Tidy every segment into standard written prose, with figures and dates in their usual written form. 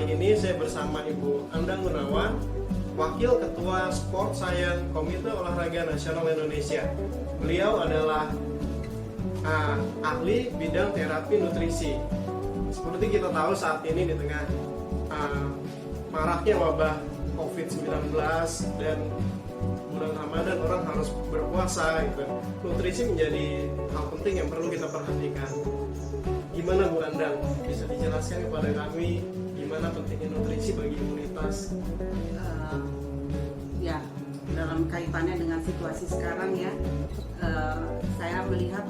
kali ini saya bersama Ibu Andang Gunawan, Wakil Ketua Sport Science Komite Olahraga Nasional Indonesia. Beliau adalah ahli bidang terapi nutrisi. Seperti kita tahu saat ini di tengah maraknya wabah COVID-19 dan bulan Ramadan orang harus berpuasa gitu. Nutrisi menjadi hal penting yang perlu kita perhatikan. Gimana Bu Andang? Bisa dijelaskan kepada kami gimana pentingnya nutrisi bagi imunitas? Ya, dalam kaitannya dengan situasi sekarang ya, saya melihat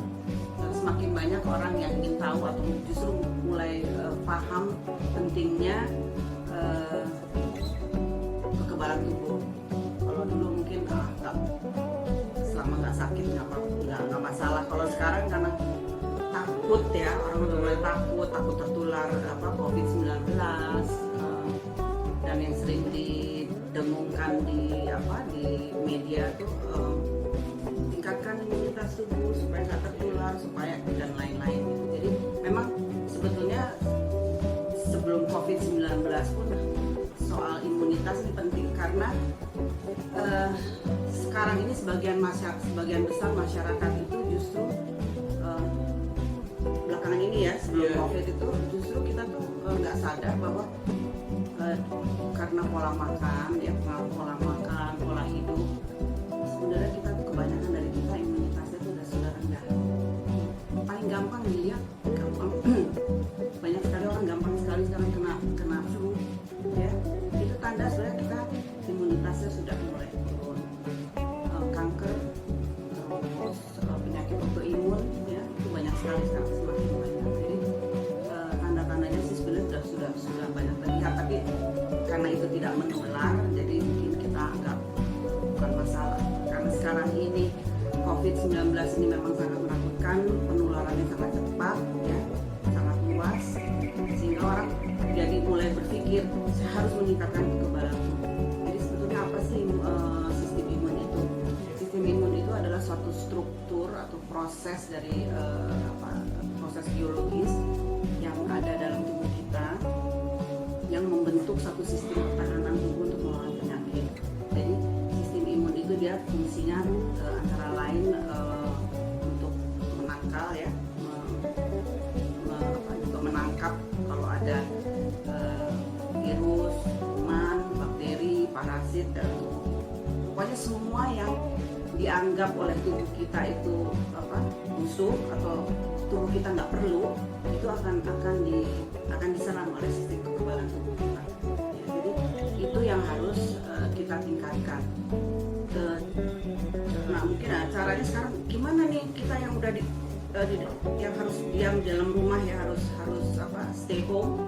semakin banyak orang yang ingin tahu atau justru mulai paham pentingnya kekebalan tubuh. Kalau dulu mungkin selama nggak sakit nggak masalah. Kalau sekarang karena takut ya, orang udah mulai takut tertular COVID-19 dan yang sering didengungkan di media tuh tingkatkan imunitas tubuh supaya nggak tertular, supaya dan lain-lain gitu. Jadi memang sebetulnya sebelum COVID-19 pun soal imunitas ini penting karena sekarang ini sebagian besar masyarakat itu justru belakangan ini ya sebelum COVID itu justru kita tuh nggak sadar bahwa karena pola makan ya, pola makan, pola hidup, sebenarnya kita tuh kebanyakan dari kita imunitasnya tuh sudah rendah. Paling gampang dilihat, banyak sekali orang gampang sekali sekarang kena flu, ya itu tanda sebenarnya kita imunitasnya sudah mulai turun. Kanker, terus penyakit autoimun, ya itu banyak sekali sekarang, semakin banyak. Jadi tanda-tandanya sih sebenarnya sudah banyak terlihat, tapi karena itu tidak menular, jadi mungkin kita anggap bukan masalah. Karena sekarang ini COVID-19 ini memang sangat menakutkan, penularannya sangat cepat, ya, sangat luas, sehingga orang jadi mulai berpikir saya harus meningkatkan kekebalan tubuh. Jadi sebetulnya apa sih sistem imun itu? Sistem imun itu adalah suatu struktur atau proses dari proses biologis yang ada dalam tubuh kita yang membentuk satu sistem pertahanan tubuh untuk melawan penyakit. Jadi sistem imun itu dia fungsinya antara lain untuk menangkal ya, juga menangkap kalau ada virus, kuman, bakteri, parasit dan pokoknya semua yang dianggap oleh tubuh kita itu musuh atau tubuh kita nggak perlu, itu akan diserang oleh sistem kekebalan tubuh kita. Ya, jadi itu yang harus kita tingkatkan. Nah mungkin caranya sekarang gimana nih kita yang udah yang harus diam dalam rumah ya, harus stay home.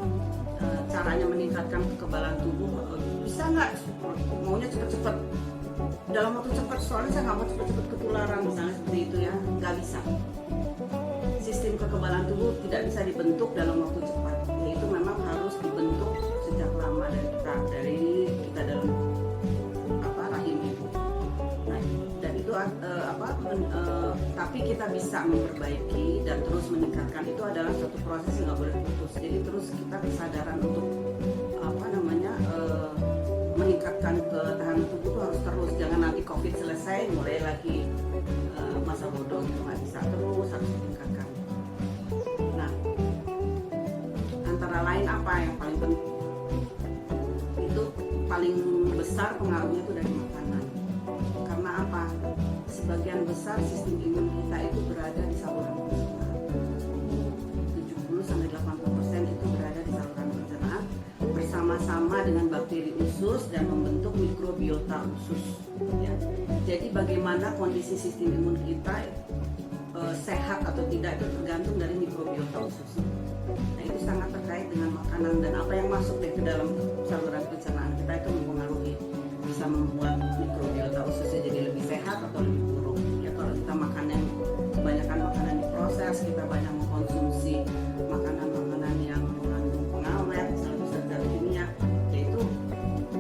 Caranya meningkatkan kekebalan tubuh bisa nggak? Maunya cepet-cepet dalam waktu cepat, soalnya saya nggak mau cepet-cepet ketularan misalnya seperti itu ya, nggak bisa. Sistem kekebalan tubuh tidak bisa dibentuk dalam waktu cepat, yaitu memang harus dibentuk sejak lama dari kita dalam rahim ibu. Nah, dan itu tapi kita bisa memperbaiki dan terus meningkatkan, itu adalah suatu proses yang nggak boleh putus. Jadi terus kita kesadaran untuk meningkatkan ketahanan tubuh itu harus terus, jangan nanti COVID selesai mulai lagi masa bodoh itu nggak bisa, terus harus ditingkatkan. Nah, antara lain apa yang paling penting? Itu paling besar pengaruhnya itu dari makanan. Karena apa? Sebagian besar sistem imun kita itu berada di saluran pencernaan. 70-80% itu berada di saluran pencernaan bersama-sama dengan bakteri usus dan membentuk mikrobiota usus. Ya. Jadi bagaimana kondisi sistem imun kita sehat atau tidak itu tergantung dari mikrobiota usus. Nah itu sangat terkait dengan makanan dan apa yang masuk ke dalam saluran pencernaan kita itu mempengaruhi, bisa membuat mikrobiota ususnya jadi lebih sehat atau lebih buruk. Ya kalau kita makan yang kebanyakan makanan diproses, kita banyak mengkonsumsi makanan-makanan yang mengandung pengawet, misalnya zat kimia, yaitu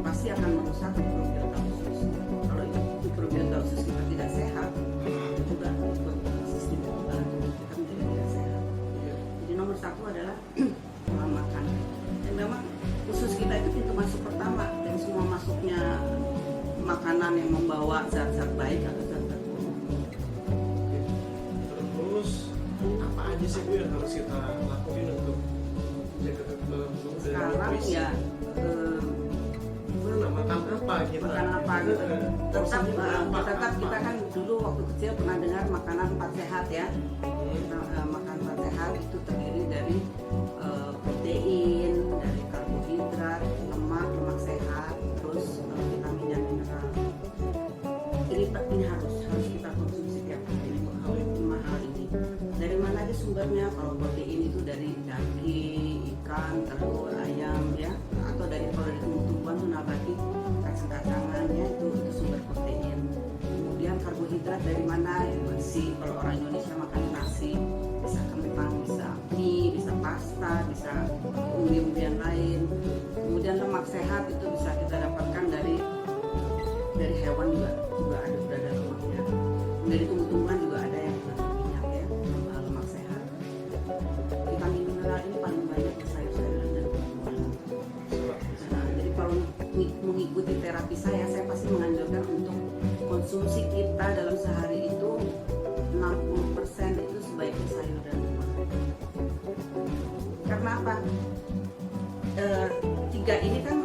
pasti akan merusak mikrobiota usus. Kalau mikrobiota usus kita tidak sehat, itu juga ikut sistem kekebalan tubuh kita menjadi tidak sehat. Jadi nomor satu adalah pola makan. Dan memang usus kita aja sih Bu yang harus kita lakuin untuk menjaga kekebalan tubuh dari Sekarang nutrisi? ya Gimana makan apa kita? makan apa gitu. Porsinya berapa? Tetap Apa? kita kan dulu waktu kecil pernah dengar makanan 4 sehat ya. Hmm. Makan 4 sehat itu terdiri dari protein, dari karbohidrat, lemak sehat, terus vitamin dan mineral. Ini harus kita konsumsi tiap hari, 5 hal ini. Dari mana aja sumbernya? Kalau protein itu dari daging, ikan, telur, ayam ya, atau dari kalau dari tumbuh-tumbuhan tuh nabati, kacang-kacangannya itu sumber protein. Kemudian karbohidrat dari mana? Ya nasi. Kalau orang Indonesia makan nasi, bisa kentang, bisa mie, bisa pasta, bisa umbi-umbian lain. Kemudian lemak sehat itu bisa kita dapatkan dari hewan juga ada lemaknya. Dari tumbuh-tumbuhan juga ada yang mengandung minyak ya, lemak sehat. Vitamin mineral ini paling banyak di sayur-sayuran dan buah-buahan. Nah, jadi kalau mengikuti terapi saya pasti menganjurkan untuk konsumsi kita dalam sehari itu 60% itu sebaiknya sayur dan buah. Karena apa? Tiga ini kan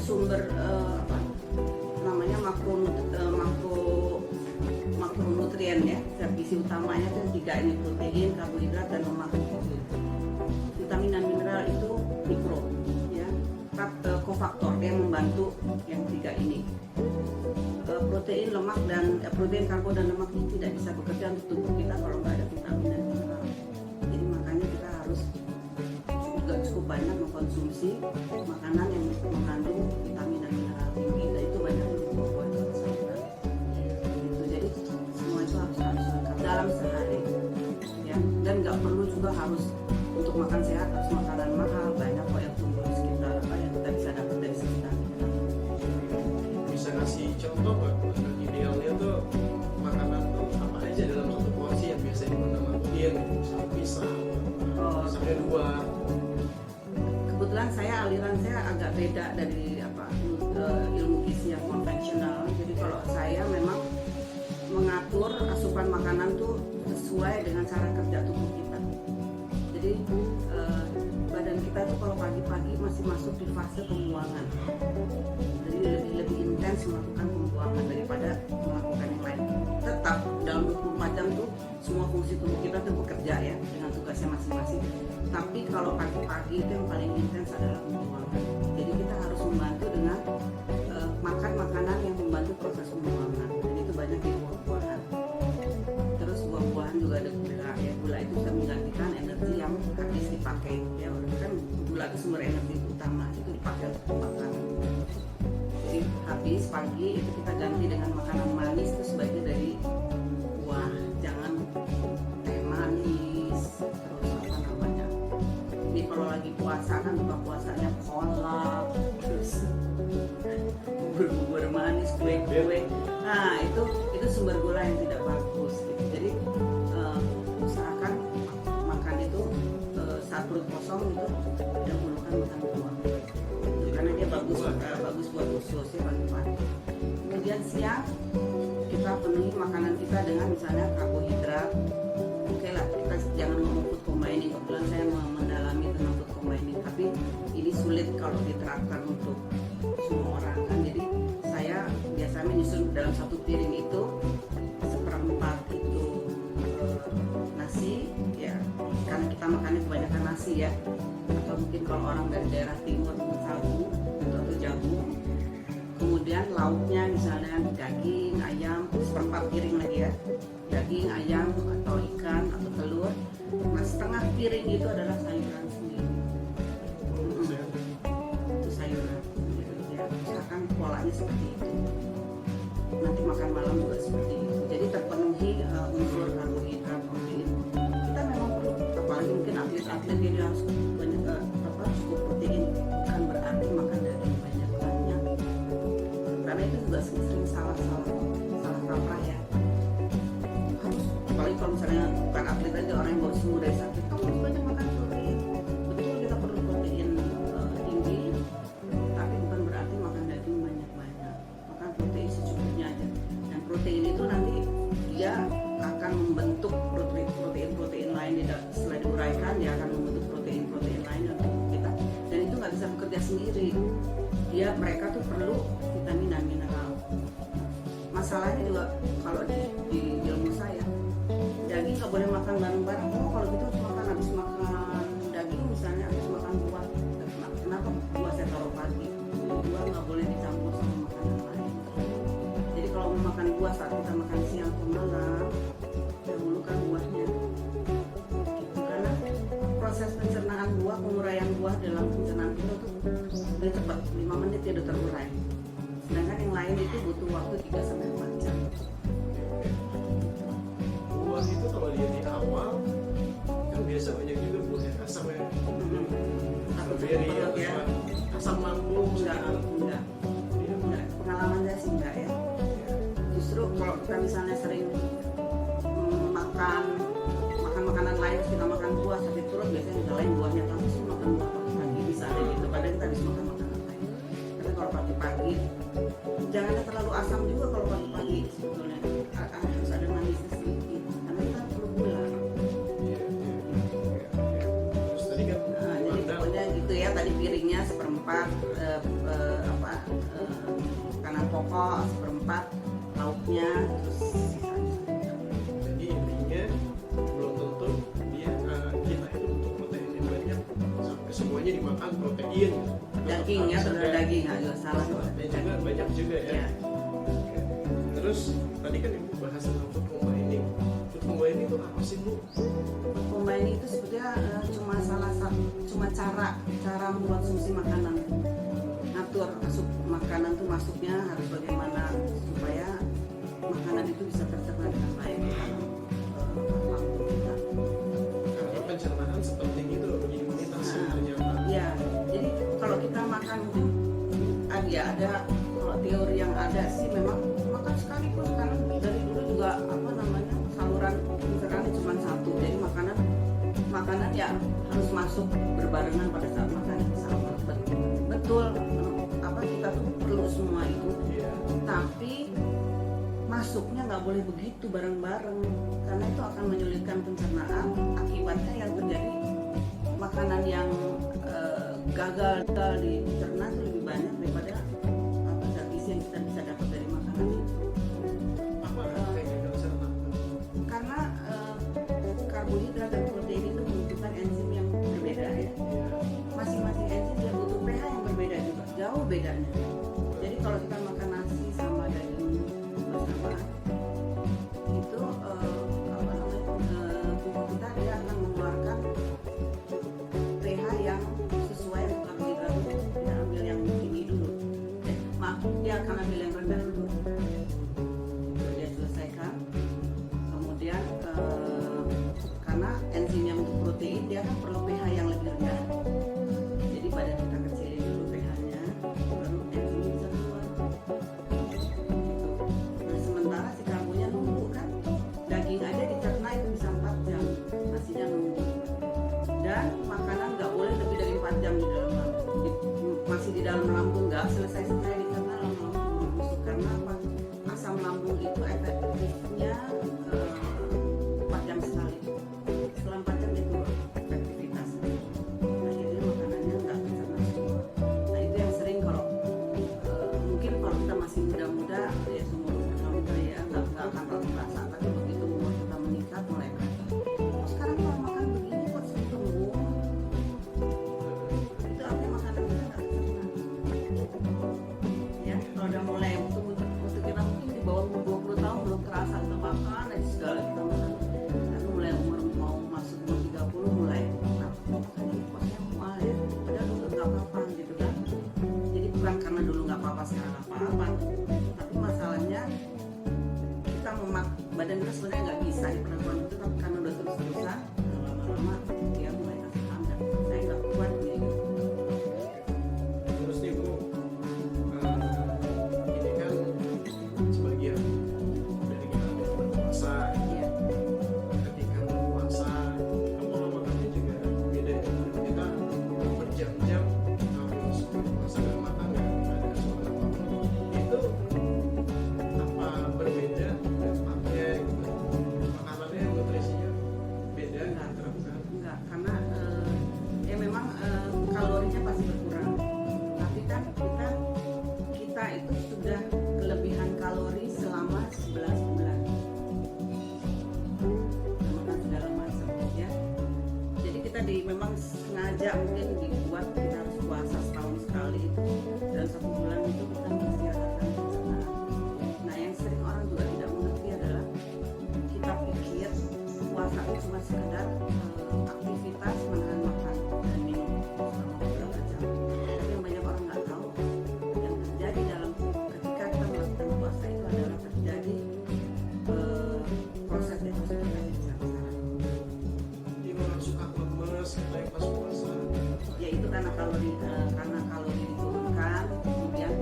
sumber namanya makronutrien ya. Gizi utamanya kan 3 ini, protein, karbohidrat dan lemak. Vitamin dan mineral itu mikro ya. Kofaktor yang membantu yang 3 ini. Protein, lemak dan protein, karbo dan lemak ini tidak bisa bekerja untuk tubuh kita kalau nggak ada vitamin dan mineral. Jadi makanya kita harus juga cukup banyak mengkonsumsi makanan yang mengandung vitamin dan mineral tinggi. Dan itu banyak di buah-buahan dan sayuran. Gitu. Jadi semua itu harus lengkap dalam sehari. Ya. Dan nggak perlu juga harus untuk makan sehat harus makanan mahal. Banyak kok yang tumbuh di sekitar apa yang kita bisa dapat dari sekitar kita. Bisa kasih contoh nggak? Idealnya tuh makanan tuh apa aja dalam satu porsi yang biasanya dimakan misalnya pisang, misalnya buah. Kebetulan aliran saya agak beda dari ilmu gizi yang konvensional. Jadi kalau saya memang mengatur asupan makanan tuh sesuai dengan cara kerja tubuh kita. Jadi badan kita tuh kalau pagi-pagi masih masuk di fase pembuangan. Jadi lebih intens melakukan pembuangan daripada melakukan yang lain. Tetap dalam 24 jam tuh semua fungsi tubuh kita tuh bekerja ya dengan tugasnya masing-masing. Tapi kalau pagi-pagi itu yang paling intens adalah pembuangan. Jadi kita harus membantu dengan makan makanan yang membantu proses pembuangan. Dan itu banyak di buah-buahan. Terus buah-buahan juga ada gula ya. Gula itu bisa menggantikan energi yang habis dipakai. Ya kan gula itu sumber energi utama, itu dipakai untuk makan. Jadi habis pagi itu kita ganti dengan makanan manis itu sebaiknya dari buah, jangan teh manis. Terus apa namanya? Ini kalau lagi puasa kan buka puasanya kolak, terus bubur manis, kue-kue. Nah itu sumber gula yang tidak bagus. Gitu. Jadi usahakan makan itu saat perut kosong itu dahulukan makan buah. Karena dia bagus buat usus ya pagi-pagi. Kemudian siang kita penuhi makanan kita dengan misalnya karbohidrat. Oke lah, kita jangan ngomong food combining. Kebetulan saya mendalami tentang food combining, tapi ini sulit kalau diterapkan untuk semua orang kan. Jadi saya biasanya menyusun dalam satu piring itu 1/4 itu nasi ya, karena kita makannya kebanyakan nasi ya. Atau mungkin kalau orang dari daerah timur sagu atau jagung. Kemudian lauknya misalnya daging, ayam, 1/4 piring lagi ya, daging, ayam atau ikan atau telur. Nah setengah piring itu adalah sayuran sendiri. Itu sayuran ya, misalkan polanya seperti itu. Nanti makan malam juga seperti itu. Jadi terpenuhi unsur karbohidrat, protein. Kita memang perlu, apalagi mungkin atlet-atlet ini harus banyak cukup protein, bukan berarti makan daging banyak. Karena itu juga sering salah kaprah ya. Harus, apalagi kalau misalnya bukan atlet aja, orang yang baru sembuh dari sakit, kamu harus banyak makan protein. Betul kita perlu protein tinggi, tapi bukan berarti makan daging banyak-banyak. Makan protein secukupnya aja. Dan protein itu nanti dia akan membentuk protein-protein lain di dalam sendiri. Mereka tuh perlu vitamin dan mineral. Masalahnya juga kalau di ilmu saya, daging nggak boleh makan bareng-bareng. Oh, kalau gitu habis makan daging misalnya habis makan buah. Kenapa buah saya taruh pagi? Buah nggak boleh dicampur sama makanan lain. Jadi kalau mau makan buah saat kita makan siang atau malam, dahulukan buahnya. Gitu. Karena proses pencernaan buah, penguraian buah dalam pencernaan itu tuh udah cepat, 5 menit dia udah terurai. Sedangkan yang lain itu butuh waktu 3-4 jam. Buah itu kalau dia di awal kan biasa banyak juga buah yang asam ya. Strawberry ya. Asam lambung Enggak. Pengalaman saya sih enggak ya. Justru kalau kita misalnya sering makan makanan lain, kita makan buah sakit perut, biasanya nyalain buahnya, kamu sih makan buah pagi misalnya gitu, padahal kita bisa makan makanan lain. Tapi kalau pagi-pagi jangan terlalu asam juga kalau pagi-pagi sebetulnya, harus ada manisnya sedikit karena kita perlu gula. Terus tadi kan Jadi pokoknya gitu ya, tadi piringnya 1/4 makanan pokok, 1/4 lauknya, terus sisanya. jadi intinya belum tentu kita itu butuh protein yang banyak sampai semuanya dimakan protein. Daging ya, benar daging agak salah. Dan juga banyak juga ya. Ya. Oke. Terus tadi kan ibu bahas tentang food combining. Food combining itu apa sih bu? Combining itu sebetulnya cuma cara mengkonsumsi makanan. Ngatur makanan tuh masuknya harus bagaimana supaya makanan itu bisa tercerna dengan baik dalam lambung kita. Karena pencernaan sepenting itu loh bagi imunitas ternyata. Ya, jadi kalau kita makan ada kalau teori yang ada sih memang makan sekali pun karena dari dulu juga saluran pencernaan cuma satu, jadi makanan ya harus masuk berbarengan pada saat makan yang sama. Betul, kita tuh perlu semua itu, tapi masuknya nggak boleh begitu bareng-bareng karena itu akan menyulitkan pencernaan. Akibatnya yang terjadi makanan yang gagal dicerna itu lebih banyak daripada zat gizi yang kita bisa dapat dari makanan itu. Apa kayak gagal cerna? Karena karbohidrat dan protein itu membutuhkan enzim yang berbeda ya. Masing-masing enzim dia butuh pH yang berbeda juga, jauh bedanya. Jadi kalau kita makan nasi sama daging bersama itu tubuh kita dia akan mengeluarkan pH yang sesuai untuk karbohidrat itu. Dia ambil yang tinggi dulu. Dia akan ambil yang rendah dulu. Dia selesaikan. Kemudian karena enzim yang untuk protein dia kan perlu pH yang lebih rendah. Jadi pada kita kecilin dulu pH-nya, baru enzim bisa keluar. Gitu. Nah sementara si karbonya nunggu kan, daging aja dicerna itu bisa 4 jam, nasinya nunggu. Dan makanan nggak boleh lebih dari 4 jam di dalam lambung. Masih di dalam lambung nggak selesai-selesai dicerna lambung busuk. Karena apa? Asam lambung itu efektifnya 4 jam sekali. Setelah 4 jam itu efektivitasnya. Nah jadi makanannya nggak tercerna semua. Nah itu yang sering kalau mungkin kalau kita masih muda-muda ya seumur kita ya nggak akan terasa. Tapi begitu umur kita meningkat mulai kerasa. Sekarang kalau makan begini kok tunggu. Itu artinya makanan kita nggak tercerna. Ya kalau udah mulai untuk kita mungkin di bawah umur 20 tahun belum terasa kita makan aja segala kita makan. Tapi mulai umur mau masuk umur 30 mulai ini kosnya mual ya. Padahal dulu nggak apa-apa gitu kan. Jadi bukan karena dulu nggak apa-apa sekarang apa-apa. Tapi masalahnya kita badan kita sebenarnya nggak bisa di perempuan itu, tapi karena udah terus-terusan lama-lama dia mulai kasih tanda saya nggak kuat gitu. Terus nih bu, ini kan sebagian dari kita yang berpuasa. Iya. Ketika berpuasa, pola makannya juga beda. Kita berjam-jam harus berpuasa dan makan nggak ada suara apapun. Itu apa berbeda dampaknya gitu? Makanannya nutrisinya sengaja mungkin dibuat kita harus puasa setahun sekali itu dalam 1 bulan itu kita mengistirahatkan sekarang. Nah yang sering orang juga tidak mengerti adalah kita pikir puasa itu cuma sekedar aktivitas menahan makan dan minum selama beberapa jam. Tapi yang banyak orang nggak tahu yang terjadi dalam ketika kita melakukan puasa itu adalah terjadi proses detoksifikasi secara Jadi orang suka lemes kayak pas puasa. yaitu karena kalori diturunkan, kemudian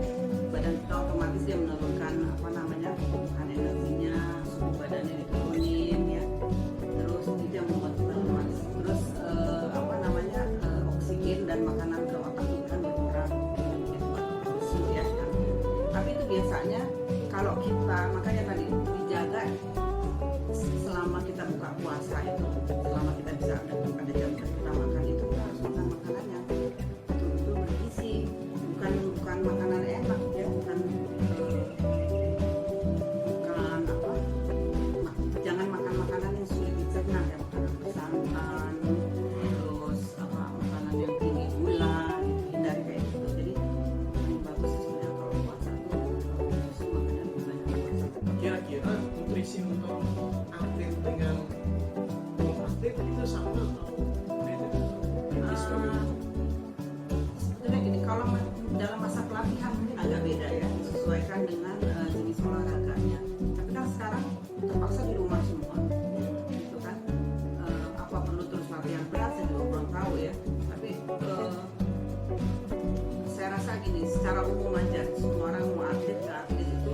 badan kita otomatis dia menurunkan apa namanya kebutuhan energinya, suhu badannya diturunin ya, terus itu yang membuat kita lemas, terus oksigen dan makanan ke otak itu kan berkurang, itu buat lesu ya kan. Tapi itu biasanya kalau kita makanya tadi dijaga selama kita buka puasa itu, selama kita bisa ada jam kita makan itu kita harus makan makanan yang betul-betul bergizi, bukan makanan enak ya, jangan makan makanan yang sulit dicerna ya, makanan bersantan, terus makanan yang tinggi gula, hindari kayak gitu. Jadi paling bagus sih sebenarnya kalau puasa itu justru makan yang banyak puasa. Kira-kira nutrisi untuk atlet dengan non atlet itu sama atau beda? Sebetulnya gini, kalau dalam masa pelatihan mungkin agak beda ya, disesuaikan dengan jenis olahraganya. Tapi kan sekarang terpaksa di rumah semua, gitu kan. Apa perlu terus latihan berat saya juga kurang tahu ya. Tapi saya rasa gini, secara umum aja semua orang mau atlet ke atlet itu,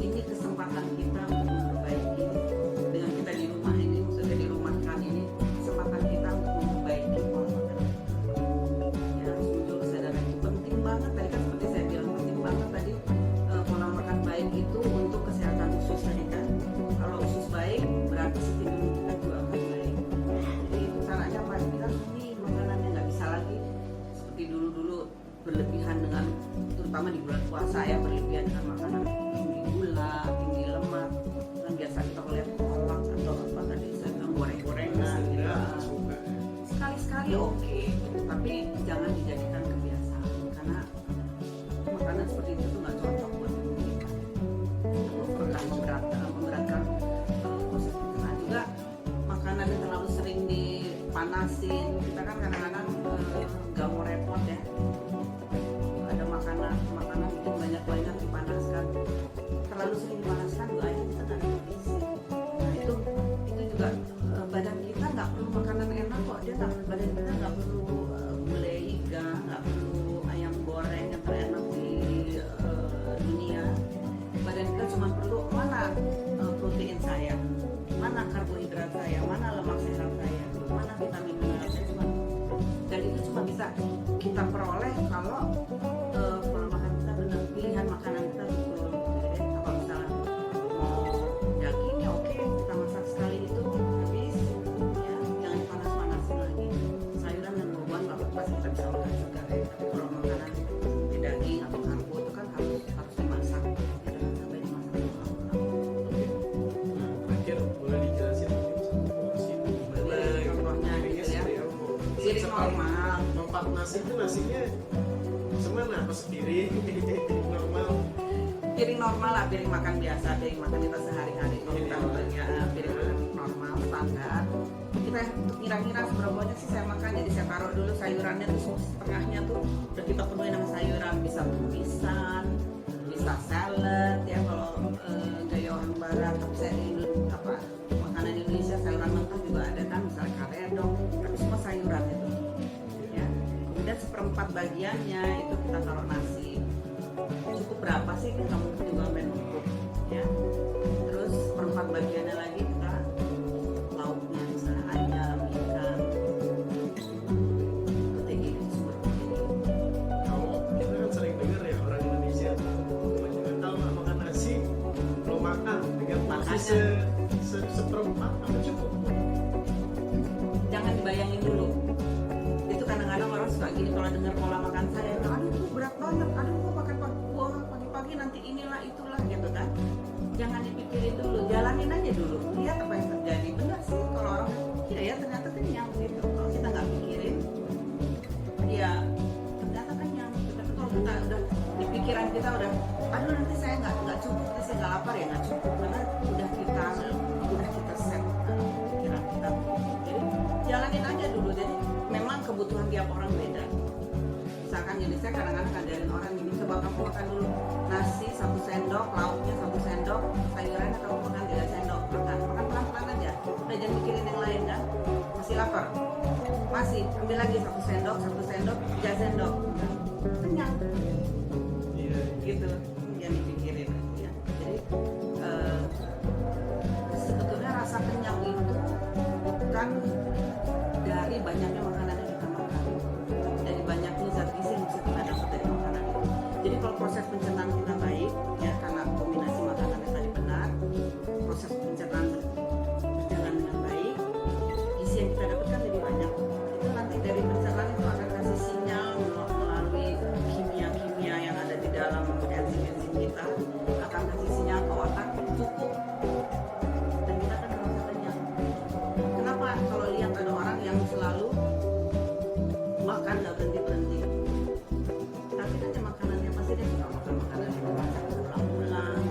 ini kesempatan kita untuk memperbaiki dengan kita di rumah ini, maksudnya di rumah kan ini kesempatan kita untuk memperbaiki pola makan. Ya harus muncul kesadaran itu penting banget. Tadi kan seperti saya bilang penting banget tadi pola makan baik itu untuk kesehatan usus tadi kan. Kalau usus baik berarti sistem imun kita juga akan baik. Jadi itu caranya apa? Kita ini makanannya nggak bisa lagi seperti dulu-dulu berlebihan dengan, terutama di bulan puasa ya, berlebihan dengan makanan tinggi gula, tinggi lemak. Kan biasa kita melihat kolak atau apa tadi saya bilang goreng-gorengan gitu. Sekali-sekali oke, tapi jangan dijadikan kebiasaan karena makanan seperti itu tuh nggak cocok buat tubuh kita. Memberatkan proses pencernaan juga. Makanan yang terlalu sering dipanasin, kita kan kadang-kadang nggak mau repot ya. Ada makanan bikin banyak dipanaskan, terlalu sering dipanaskan juga aja kita nggak ada gizi. Nah itu juga badan kita nggak perlu makanan enak kok, badan kita nggak perlu gulai iga, nggak perlu ayam goreng yang terenak di dunia. Badan kita cuma perlu mana protein saya, mana karbohidrat saya, mana lemak sehat saya, mana vitamin mineral saya, dan itu cuma bisa kita peroleh kalau pola makan kita benar, pilihan makanan kita betul. Jadi apa misalnya mau daging ya oke, kita masak sekali itu habis ya, jangan dipanas-panasin lagi. Sayuran dan buah-buahan pasti kita bisa makan juga ya. Tapi kalau makanan daging atau karbo itu kan harus dimasak ya, jangan sampai dimasak Terakhir boleh dijelasin gimana contohnya gitu ya. Jadi normal Tempat nasi itu nasinya semana? Apa sepiring? Normal? piring normal lah, piring makan biasa, piring makan kita sehari-hari. Kalau kita ya, piring makan normal standar. Kita untuk ngira-ngira seberapa banyak sih saya makan, jadi saya taruh dulu sayurannya tuh setengahnya tuh udah kita penuhi sama sayuran, bisa tumisan, bisa salad ya kalau gaya orang barat. Tapi saya makanan Indonesia sayuran mentah juga ada kan, misalnya karedong, tapi semua sayuran itu ya. Kemudian 1/4 bagiannya itu kita taruh nasi. Cukup berapa sih kita mungkin juga sampai numpuk ya. Terus 1/4 bagiannya lagi kita lauknya, misalnya ayam, ikan, protein, sumber protein. Kalau kita kan sering dengar ya orang Indonesia kebanyakan kalau nggak makan nasi belum makan, dengan nasi seperempat apa cukup? Jangan dibayangin dulu. Itu kadang-kadang orang suka gini kalau dengar pola makan saya, aduh itu berat banget, aduh mau makan buah pagi-pagi nanti inilah itulah gitu kan. Jangan dipikirin dulu, jalanin aja dulu, lihat apa yang terjadi. Benar sih kalau orang iya ya ternyata kenyang gitu. Kalau kita nggak pikirin tiap orang beda. Misalkan gini, saya kadang-kadang ngajarin orang gini, coba kamu makan dulu nasi 1 sendok, lauknya 1 sendok, sayurannya kamu makan 3 sendok, makan pelan-pelan aja, udah jangan mikirin yang lain kan, masih lapar, masih ambil lagi 1 sendok, 3 sendok, kenyang, Iya. gitu, jangan dipikirin ya. Jadi sebetulnya rasa kenyang itu bukan dari banyaknya makanan yang kita makan, tapi dari banyaknya zat gizi yang bisa kita dapat dari makanan itu. Jadi kalau proses pencernaan kita baik, ya karena kombinasi makanannya tadi benar, proses pencernaan berjalan dengan baik, gizi yang kita dapatkan lebih banyak. Itu nanti dari pencernaan itu akan kasih sinyal melalui kimia-kimia yang ada di dalam enzim-enzim kita, akan kasih sinyal ke otak cukup, dan kita akan merasa kenyang. Kenapa kalau lihat ada orang yang selalu makan nggak berhenti, tapi nanti makanannya pasti dia suka makan makanan yang dimasak berulang-ulang,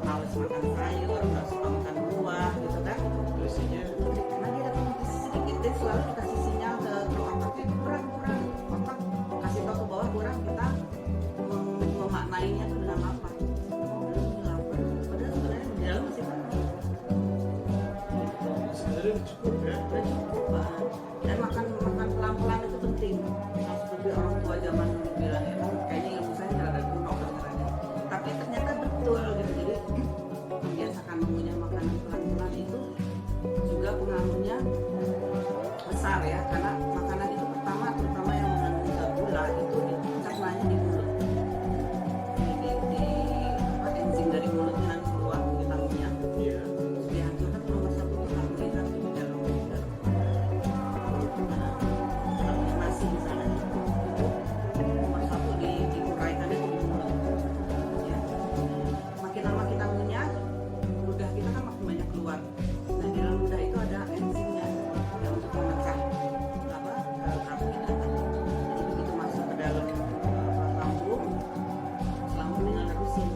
males makan sayur, nggak suka makan buah gitu kan. Isinya Karena dia dapat nutrisi sedikit, dia selalu dikasih sinyal ke otaknya kurang, otak kasih tahu ke bawah kurang, kita memaknainya itu dengan lapar. Oh, belum ini lapar, padahal sebenarnya di dalam masih lapar. sebenarnya cukup ya. Udah cukup Pak. Dan makan pelan-pelan itu penting. Nah, seperti orang tua zaman dulu bilang ya kan, kayaknya ilmu saya rada kuno dengerannya. Tapi ternyata betul gitu. Jadi membiasakan mengunyah makanan pelan-pelan itu juga pengaruhnya besar ya, karena makanan itu pertama, terutama yang mengandung zat gula itu dicernanya di mulut. Di apa, enzim dari mulutnya nanti keluar kita ngunyah. Iya. Terus dihancurkan nomor 1 itu karbohidrat di dalam darah. Nah, kalau yang nasi misalnya itu nomor 1 diuraikannya di mulut. Ya. Makin lama kita ngunyah, ludah kita kan makin banyak keluar. Nah, di dalam ludah itu ada enzimnya yang untuk memecah apa karbohidrat tadi. Jadi begitu masuk ke dalam lambung, lambung tinggal nerusin.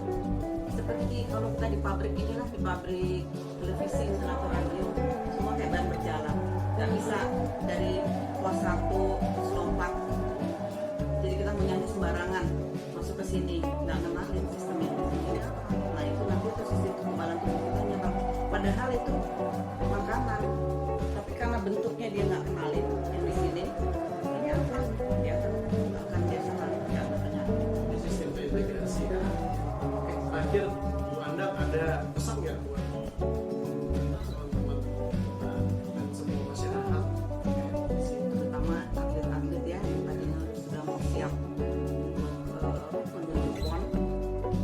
Seperti kalau kita di pabrik inilah, di pabrik televisi atau radio, semua kayak ban berjalan, nggak bisa dari pos 1 terus lompat. Jadi kita menyanyi sembarangan masuk ke sini, nggak kenalin sistemnya di sini. Nah itu nanti itu sistem kekebalan tubuh kita nyerap. Padahal itu makanan, tapi karena bentuknya dia nggak kenalin yang di sini, ini apa? Dia akan biasa kali dia akan penyakit. Ini sistem terintegrasi kan. Oke, terakhir Bu Anda ada pesan nggak buat teman-teman dan semua masyarakat? Terutama atlet-atlet ya yang tadinya sudah mau siap menuju PON,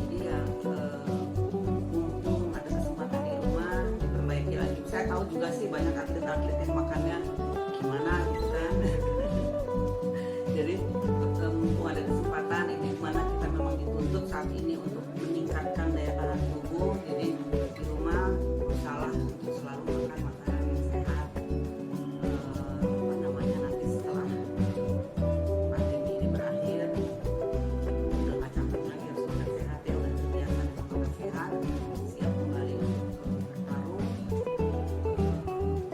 jadi ya mumpung ada kesempatan di rumah diperbaiki lagi. Saya tahu juga sih banyak atlet-atlet yang makannya gimana gitu kan. Jadi mumpung ada kesempatan ini dimana kita memang dituntut saat ini untuk meningkatkan daya tahan tubuh, jadi di rumah salah untuk selalu makan makanan yang sehat. Apa namanya, nanti setelah pandemi ini berakhir udah nggak capek lagi harus makan sehat ya, udah terbiasa dengan makan sehat, siap kembali untuk bertarung.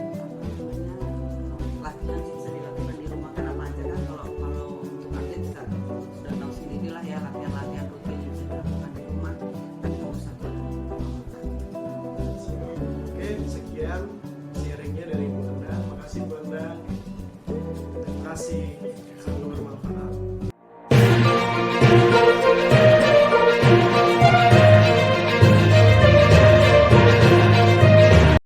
Apa namanya, latihan sih bisa dilakukan di rumah kan apa aja kan. Kalau untuk atlet bisa sudah tahu sendirilah ya, latihan rutin yang bisa dilakukan di rumah tapi nggak usah keluar dari rumah. Oke, sekian sharingnya dari Bu Anda. Makasih Bu Anda. Terima kasih.